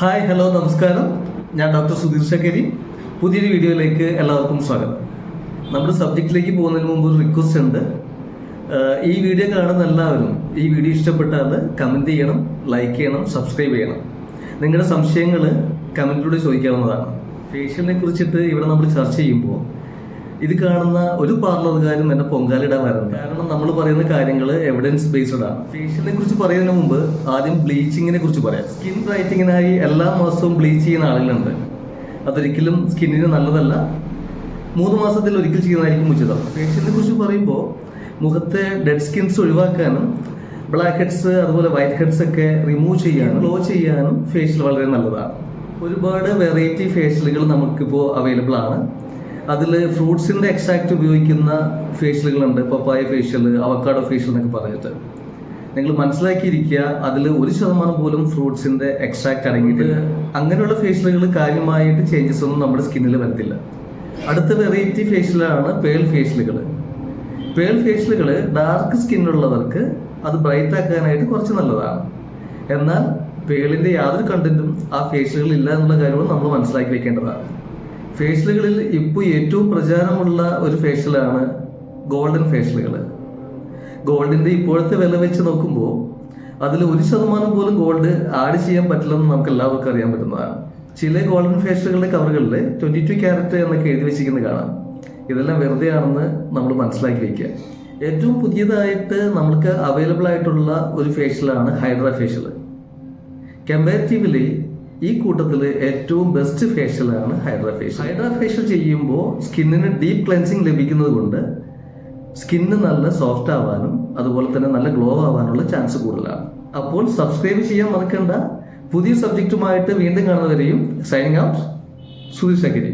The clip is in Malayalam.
ഹായ് ഹലോ നമസ്കാരം. ഞാൻ ഡോക്ടർ സുധീർ ശക്കരി. പുതിയൊരു വീഡിയോയിലേക്ക് എല്ലാവർക്കും സ്വാഗതം. നമ്മുടെ സബ്ജക്റ്റിലേക്ക് പോകുന്നതിന് മുമ്പ് ഒരു റിക്വസ്റ്റ് ഉണ്ട്. ഈ വീഡിയോ കാണുന്ന എല്ലാവരും ഈ വീഡിയോ ഇഷ്ടപ്പെട്ടാൽ കമൻറ്റ് ചെയ്യണം, ലൈക്ക് ചെയ്യണം, സബ്സ്ക്രൈബ് ചെയ്യണം. നിങ്ങളുടെ സംശയങ്ങൾ കമൻറ്റിലൂടെ ചോദിക്കാവുന്നതാണ്. ഫേഷ്യലിനെ കുറിച്ചിട്ട് ഇവിടെ നമ്മൾ ചർച്ച ചെയ്യുമ്പോൾ ഇത് കാണുന്ന ഒരു പാർലറുകാരും എന്നെ പൊങ്കാലിടാൻ വരുന്നുണ്ട്. കാരണം നമ്മൾ പറയുന്ന കാര്യങ്ങൾ എവിഡൻസ് ബേസ്ഡ് ആണ്. ഫേഷ്യലിനെ കുറിച്ച് പറയുന്നതിന് മുമ്പ് ആദ്യം ബ്ലീച്ചിങ്ങിനെ കുറിച്ച് പറയാം. സ്കിൻ ബ്രൈറ്റിങ്ങിനായി എല്ലാ മാസവും ബ്ലീച്ച് ചെയ്യുന്ന ആളുകളുണ്ട്. അതൊരിക്കലും സ്കിന്നിന് നല്ലതല്ല. 3 മാസത്തിൽ ഒരിക്കൽ ചെയ്യുന്നതായിരിക്കും ഉചിതം. ഫേഷ്യലിനെ കുറിച്ച് പറയുമ്പോൾ മുഖത്തെ ഡെഡ് സ്കിൻസ് ഒഴിവാക്കാനും ബ്ലാക്ക് ഹെഡ്സ് അതുപോലെ വൈറ്റ് ഹെഡ്സ് ഒക്കെ റിമൂവ് ചെയ്യാനും ഗ്ലോ ചെയ്യാനും ഫേഷ്യൽ വളരെ നല്ലതാണ്. ഒരുപാട് വെറൈറ്റി ഫേഷ്യലുകൾ നമുക്കിപ്പോൾ അവൈലബിൾ ആണ്. അതിൽ ഫ്രൂട്ട്സിൻ്റെ എക്സ്ട്രാക്റ്റ് ഉപയോഗിക്കുന്ന ഫേഷ്യലുകളുണ്ട്. പപ്പായ ഫേഷ്യൽ, അവക്കാഡോ ഫേഷ്യൽ എന്നൊക്കെ പറഞ്ഞിട്ട് നിങ്ങൾ മനസ്സിലാക്കിയിരിക്കുക, അതിൽ 1% പോലും ഫ്രൂട്ട്സിൻ്റെ എക്സ്ട്രാക്റ്റ് അടങ്ങിയിട്ട് അങ്ങനെയുള്ള ഫേഷ്യലുകൾ കാര്യമായിട്ട് ചേഞ്ചസ് ഒന്നും നമ്മുടെ സ്കിന്നിൽ വരത്തില്ല. അടുത്ത വെറൈറ്റി ഫേഷ്യലാണ് പേൾ ഫേഷ്യലുകൾ. പേൾ ഫേഷ്യലുകൾ ഡാർക്ക് സ്കിന്നുള്ളവർക്ക് അത് ബ്രൈറ്റ് ആക്കാനായിട്ട് കുറച്ച് നല്ലതാണ്. എന്നാൽ പേളിൻ്റെ യാതൊരു കണ്ടന്റും ആ ഫേഷ്യലുകളിൽ ഇല്ല എന്നുള്ള കാര്യവും നമ്മൾ മനസ്സിലാക്കി വെക്കേണ്ടതാണ്. ഫേഷ്യലുകളിൽ ഇപ്പോൾ ഏറ്റവും പ്രചാരമുള്ള ഒരു ഫേഷ്യലാണ് ഗോൾഡൻ ഫേഷ്യലുകൾ. ഗോൾഡിൻ്റെ ഇപ്പോഴത്തെ വില വെച്ച് നോക്കുമ്പോൾ അതിൽ 1% പോലും ഗോൾഡ് ആഡ് ചെയ്യാൻ പറ്റില്ലെന്ന് നമുക്ക് എല്ലാവർക്കും അറിയാൻ പറ്റുന്നതാണ്. ചില ഗോൾഡൻ ഫേഷ്യലുകളുടെ കവറുകളിൽ 22 ക്യാരറ്റ് എന്നൊക്കെ എഴുതി വെച്ചിരിക്കുന്നത് കാണാം. ഇതെല്ലാം വെറുതെ ആണെന്ന് നമ്മൾ മനസ്സിലാക്കി വയ്ക്കുക. ഏറ്റവും പുതിയതായിട്ട് നമുക്ക് അവൈലബിൾ ആയിട്ടുള്ള ഒരു ഫേഷ്യലാണ് ഹൈഡ്ര ഫേഷ്യൽ. കമ്പാരിറ്റീവ്ലി ഈ കൂട്ടത്തിൽ ഏറ്റവും ബെസ്റ്റ് ഫേഷ്യലാണ് ഹൈഡ്ര ഫേഷ്യൽ. ഹൈഡ്ര ഫേഷ്യൽ ചെയ്യുമ്പോൾ സ്കിന്നിന് ഡീപ്പ് ക്ലെൻസിങ് ലഭിക്കുന്നത് കൊണ്ട് സ്കിന്ന് നല്ല സോഫ്റ്റ് ആവാനും അതുപോലെ തന്നെ നല്ല ഗ്ലോ ആവാനുള്ള ചാൻസ് കൂടുതലാണ്. അപ്പോൾ സബ്സ്ക്രൈബ് ചെയ്യാൻ മറക്കണ്ട. പുതിയ സബ്ജക്റ്റുമായിട്ട് വീണ്ടും കാണുന്നവരെയും സൈനിങ് ഔട്ട്, സുധീർ ശക്കരി.